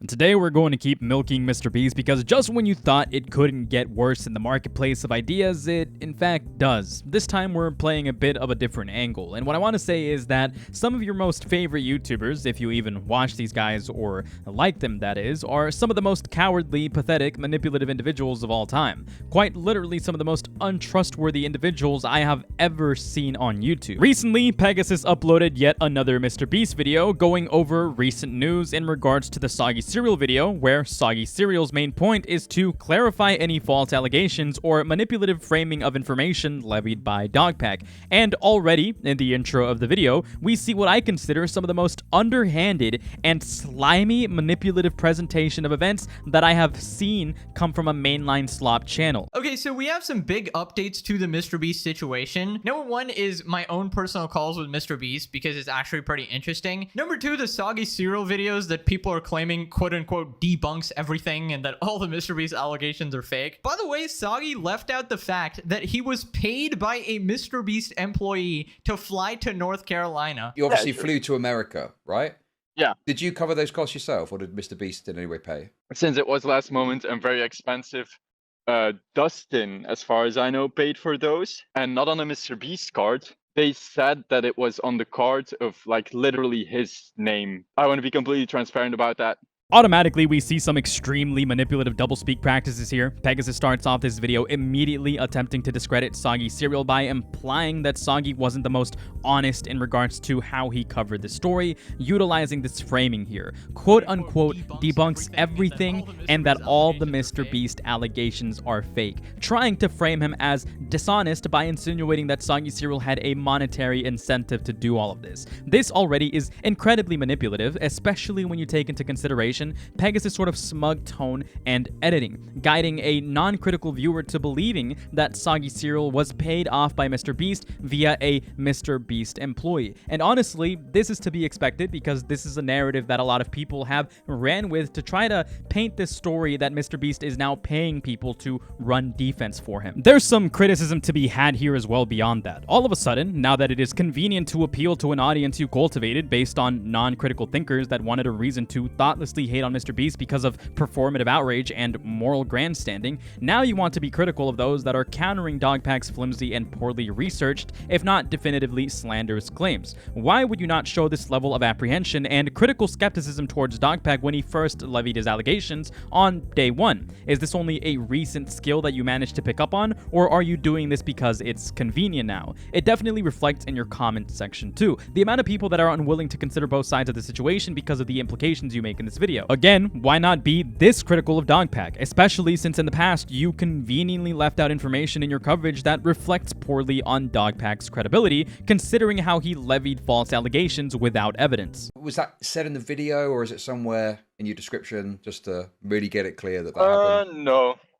And today we're going to keep milking Mr. Beast because just when you thought it couldn't get worse in the marketplace of ideas, it in fact does. This time we're playing a bit of a different angle, and what I want to say is that some of your most favorite YouTubers, if you even watch these guys or like them that is, are some of the most cowardly, pathetic, manipulative individuals of all time. Quite literally some of the most untrustworthy individuals I have ever seen on YouTube. Recently, Pegasus uploaded yet another Mr. Beast video going over recent news in regards to the Soggy Cereal video, where Soggy Cereal's main point is to clarify any false allegations or manipulative framing of information levied by Dogpack. And already, in the intro of the video, we see what I consider some of the most underhanded and slimy manipulative presentation of events that I have seen come from a mainline slop channel. Okay, so we have some big updates to the Mr. Beast situation. Number one is my own personal calls with Mr. Beast because it's actually pretty interesting. Number two, the Soggy Cereal videos that people are claiming quote-unquote debunks everything and that all the Mr. Beast allegations are fake. By the way, Soggy left out the fact that he was paid by a Mr. Beast employee to fly to North Carolina. You obviously flew to America, right? Yeah. Did you cover those costs yourself, or did Mr. Beast in any way pay? Since it was last moment and very expensive, Dustin, as far as I know, paid for those, and not on a Mr. Beast card. They said that it was on the card of, like, literally his name. I want to be completely transparent about that. Automatically, we see some extremely manipulative doublespeak practices here. Pegasus starts off this video immediately attempting to discredit Soggy Cereal by implying that Soggy wasn't the most honest in regards to how he covered the story, utilizing this framing here. Quote-unquote debunks everything and that all the Mr. Beast allegations are fake, trying to frame him as dishonest by insinuating that Soggy Cereal had a monetary incentive to do all of this. This already is incredibly manipulative, especially when you take into consideration Pegasus' sort of smug tone and editing, guiding a non-critical viewer to believing that Soggy Cereal was paid off by Mr. Beast via a Mr. Beast employee. And honestly, this is to be expected because this is a narrative that a lot of people have ran with to try to paint this story that Mr. Beast is now paying people to run defense for him. There's some criticism to be had here as well beyond that. All of a sudden, now that it is convenient to appeal to an audience you cultivated based on non-critical thinkers that wanted a reason to thoughtlessly hate on Mr. Beast because of performative outrage and moral grandstanding, now you want to be critical of those that are countering Dogpack's flimsy and poorly researched, if not definitively slanderous claims. Why would you not show this level of apprehension and critical skepticism towards Dogpack when he first levied his allegations on day one? Is this only a recent skill that you managed to pick up on, or are you doing this because it's convenient now? It definitely reflects in your comment section too. The amount of people that are unwilling to consider both sides of the situation because of the implications you make in this video. Again, why not be this critical of Dogpack, especially since in the past you conveniently left out information in your coverage that reflects poorly on Dogpack's credibility, considering how he levied false allegations without evidence. Was that said in the video, or is it somewhere in your description, just to really get it clear that that happened?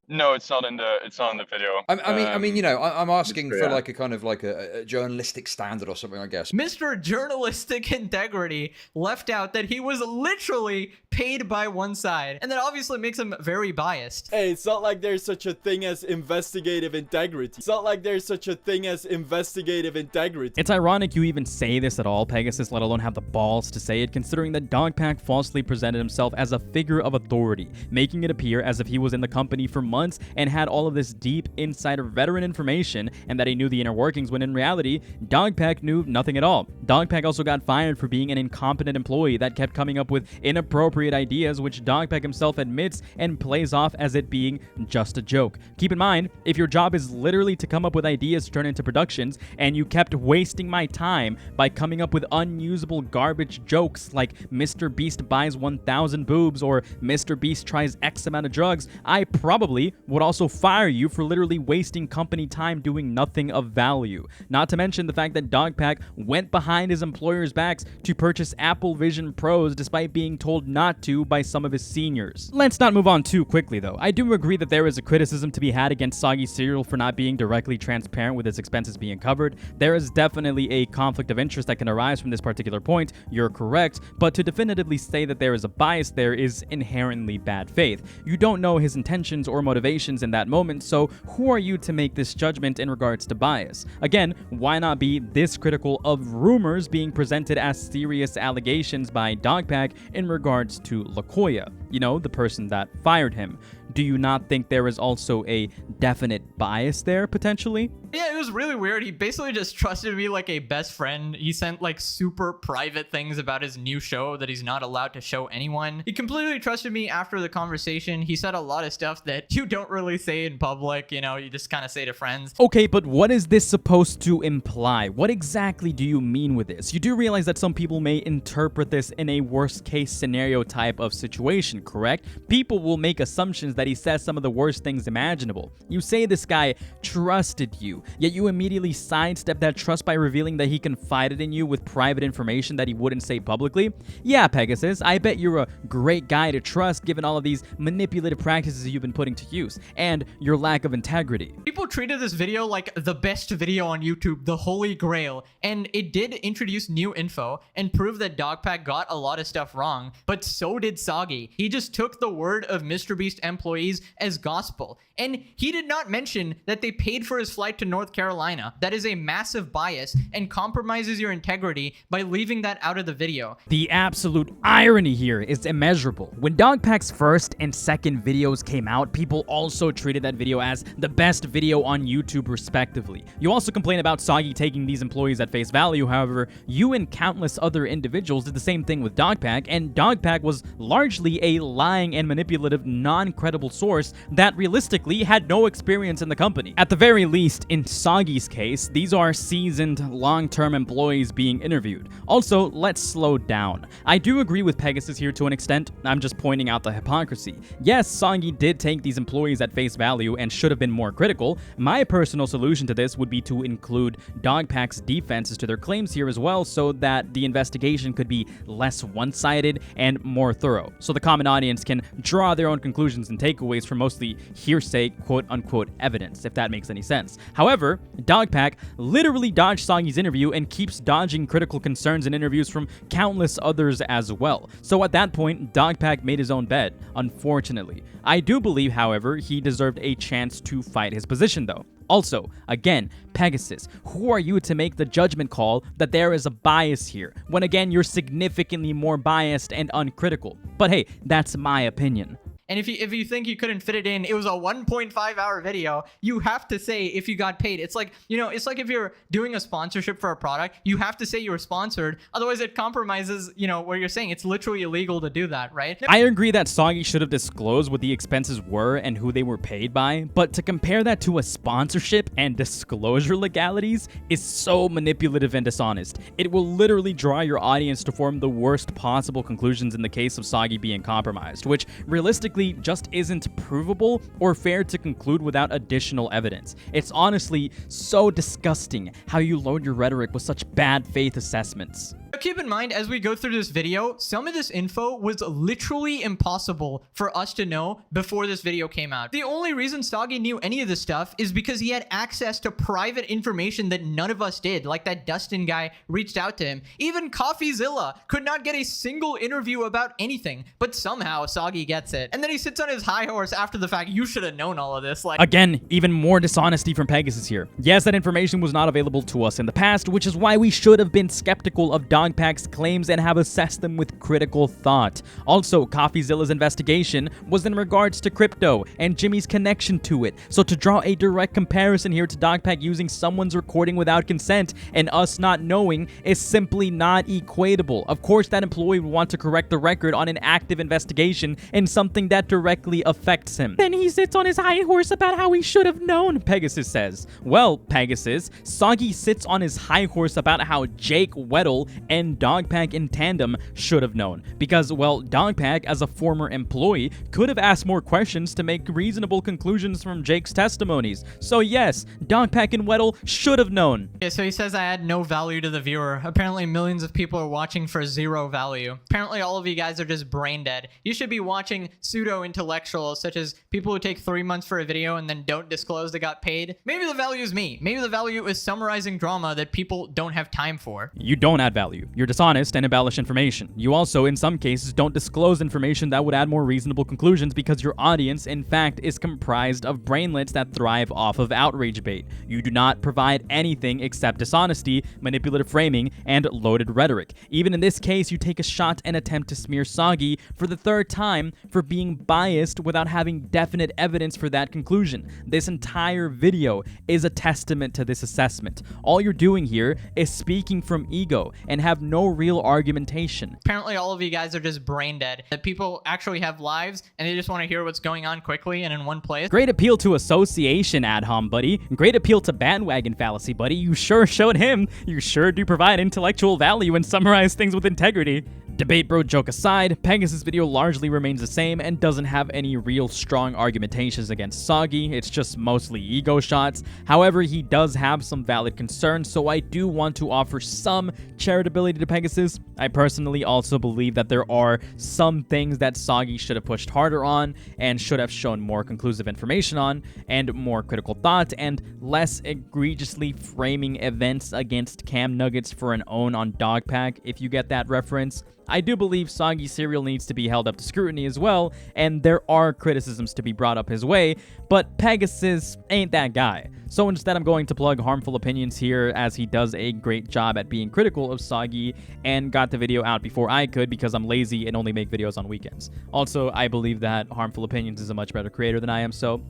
No, it's not in the video. I mean, you know, I'm asking for like a kind of like a journalistic standard or something, I guess. Mr. Journalistic Integrity left out that he was literally paid by one side, and that obviously makes him very biased. Hey, it's not like there's such a thing as investigative integrity. It's not like there's such a thing as investigative integrity. It's ironic you even say this at all, Pegasus, let alone have the balls to say it, considering that Dogpack falsely presented himself as a figure of authority, making it appear as if he was in the company for months and had all of this deep insider veteran information and that he knew the inner workings, when in reality, Dogpack knew nothing at all. Dogpack also got fired for being an incompetent employee that kept coming up with inappropriate ideas, which Dogpack himself admits and plays off as it being just a joke. Keep in mind, if your job is literally to come up with ideas to turn into productions, and you kept wasting my time by coming up with unusable garbage jokes like Mr. Beast buys 1,000 boobs or Mr. Beast tries X amount of drugs, I probably would also fire you for literally wasting company time doing nothing of value. Not to mention the fact that Dogpack went behind his employers' backs to purchase Apple Vision Pros despite being told not to by some of his seniors. Let's not move on too quickly though. I do agree that there is a criticism to be had against Soggy Cereal for not being directly transparent with his expenses being covered. There is definitely a conflict of interest that can arise from this particular point, you're correct, but to definitively say that there is a bias there is inherently bad faith. You don't know his intentions or motivations in that moment, so who are you to make this judgment in regards to bias? Again, why not be this critical of rumors being presented as serious allegations by Dogpack in regards to LaKoya, you know, the person that fired him? Do you not think there is also a definite bias there, potentially? Yeah, it was really weird. He basically just trusted me like a best friend. He sent like super private things about his new show that he's not allowed to show anyone. He completely trusted me after the conversation. He said a lot of stuff that you don't really say in public, you know, you just kind of say to friends. Okay, but what is this supposed to imply? What exactly do you mean with this? You do realize that some people may interpret this in a worst case scenario type of situation, correct? People will make assumptions that he says some of the worst things imaginable. You say this guy trusted you, yet you immediately sidestep that trust by revealing that he confided in you with private information that he wouldn't say publicly. Yeah, Pegasus, I bet you're a great guy to trust given all of these manipulative practices you've been putting to use, and your lack of integrity. People treated this video like the best video on YouTube, the holy grail, and it did introduce new info and prove that Dogpack got a lot of stuff wrong, but so did Soggy. He just took the word of MrBeast employees as gospel, and he did not mention that they paid for his flight to North Carolina. That is a massive bias and compromises your integrity by leaving that out of the video. The absolute irony here is immeasurable. When Dogpack's first and second videos came out, people also treated that video as the best video on YouTube respectively. You also complain about Soggy taking these employees at face value. However, you and countless other individuals did the same thing with Dogpack, and Dogpack was largely a lying and manipulative, non-credible source that realistically had no experience in the company. At the very least, in Soggy's case, these are seasoned, long-term employees being interviewed. Also, let's slow down. I do agree with Pegasus here to an extent. I'm just pointing out the hypocrisy. Yes, Soggy did take these employees at face value and should have been more critical. My personal solution to this would be to include Dogpack's defenses to their claims here as well, so that the investigation could be less one-sided and more thorough, so the common audience can draw their own conclusions and takeaways from mostly hearsay, quote-unquote evidence, if that makes any sense. However, Dogpack literally dodged Soggy's interview and keeps dodging critical concerns in interviews from countless others as well. So at that point, Dogpack made his own bed, unfortunately. I do believe, however, he deserved a chance to fight his position though. Also, again, Pegasus, who are you to make the judgment call that there is a bias here, when again, you're significantly more biased and uncritical? But hey, that's my opinion. And if you think you couldn't fit it in, it was a 1.5 hour video. You have to say if you got paid. It's like, you know, it's like if you're doing a sponsorship for a product, you have to say you were sponsored. Otherwise, it compromises, you know, what you're saying. It's literally illegal to do that, right? I agree that Soggy should have disclosed what the expenses were and who they were paid by, but to compare that to a sponsorship and disclosure legalities is so manipulative and dishonest. It will literally draw your audience to form the worst possible conclusions in the case of Soggy being compromised, which realistically just isn't provable or fair to conclude without additional evidence. It's honestly so disgusting how you load your rhetoric with such bad faith assessments. Keep in mind, as we go through this video, some of this info was literally impossible for us to know before this video came out. The only reason Soggy knew any of this stuff is because he had access to private information that none of us did, like that Dustin guy reached out to him. Even CoffeeZilla could not get a single interview about anything, but somehow Soggy gets it. And then he sits on his high horse after the fact. You should have known all of this. Like, again, even more dishonesty from Pegasus here. Yes, that information was not available to us in the past, which is why we should have been skeptical of Dogpack's claims and have assessed them with critical thought. Also, CoffeeZilla's investigation was in regards to crypto and Jimmy's connection to it. So to draw a direct comparison here to Dogpack using someone's recording without consent and us not knowing is simply not equatable. Of course, that employee would want to correct the record on an active investigation and something that directly affects him. Then he sits on his high horse about how he should have known, Pegasus says. Well, Pegasus, Soggy sits on his high horse about how Jake Weddle and Dogpack in tandem should have known. Because, well, Dogpack, as a former employee, could have asked more questions to make reasonable conclusions from Jake's testimonies. So yes, Dogpack and Weddle should have known. Okay, so he says I add no value to the viewer. Apparently millions of people are watching for zero value. Apparently all of you guys are just brain dead. You should be watching pseudo-intellectuals, such as people who take 3 months for a video and then don't disclose they got paid. Maybe the value is me. Maybe the value is summarizing drama that people don't have time for. You don't add value. You're dishonest and embellish information. You also, in some cases, don't disclose information that would add more reasonable conclusions because your audience, in fact, is comprised of brainlets that thrive off of outrage bait. You do not provide anything except dishonesty, manipulative framing, and loaded rhetoric. Even in this case, you take a shot and attempt to smear Soggy for the third time for being biased without having definite evidence for that conclusion. This entire video is a testament to this assessment. All you're doing here is speaking from ego and have no real argumentation. Apparently all of you guys are just brain dead. That people actually have lives and they just want to hear what's going on quickly and in one place. Great appeal to association, ad hom, buddy. Great appeal to bandwagon fallacy, buddy. You sure showed him. You sure do provide intellectual value and summarize things with integrity. Debate bro joke aside, Pegasus' video largely remains the same and doesn't have any real strong argumentations against Soggy. It's just mostly ego shots. However, he does have some valid concerns, so I do want to offer some charitability to Pegasus. I personally also believe that there are some things that Soggy should have pushed harder on and should have shown more conclusive information on and more critical thought and less egregiously framing events against Cam Nuggets for an own on Dogpack, if you get that reference. I do believe Soggy Cereal needs to be held up to scrutiny as well, and there are criticisms to be brought up his way, but Pegasus ain't that guy. So instead, I'm going to plug Harmful Opinions here, as he does a great job at being critical of Soggy and got the video out before I could because I'm lazy and only make videos on weekends. Also, I believe that Harmful Opinions is a much better creator than I am, so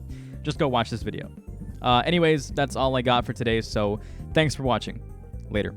just go watch this video. Anyways, that's all I got for today, so thanks for watching. Later.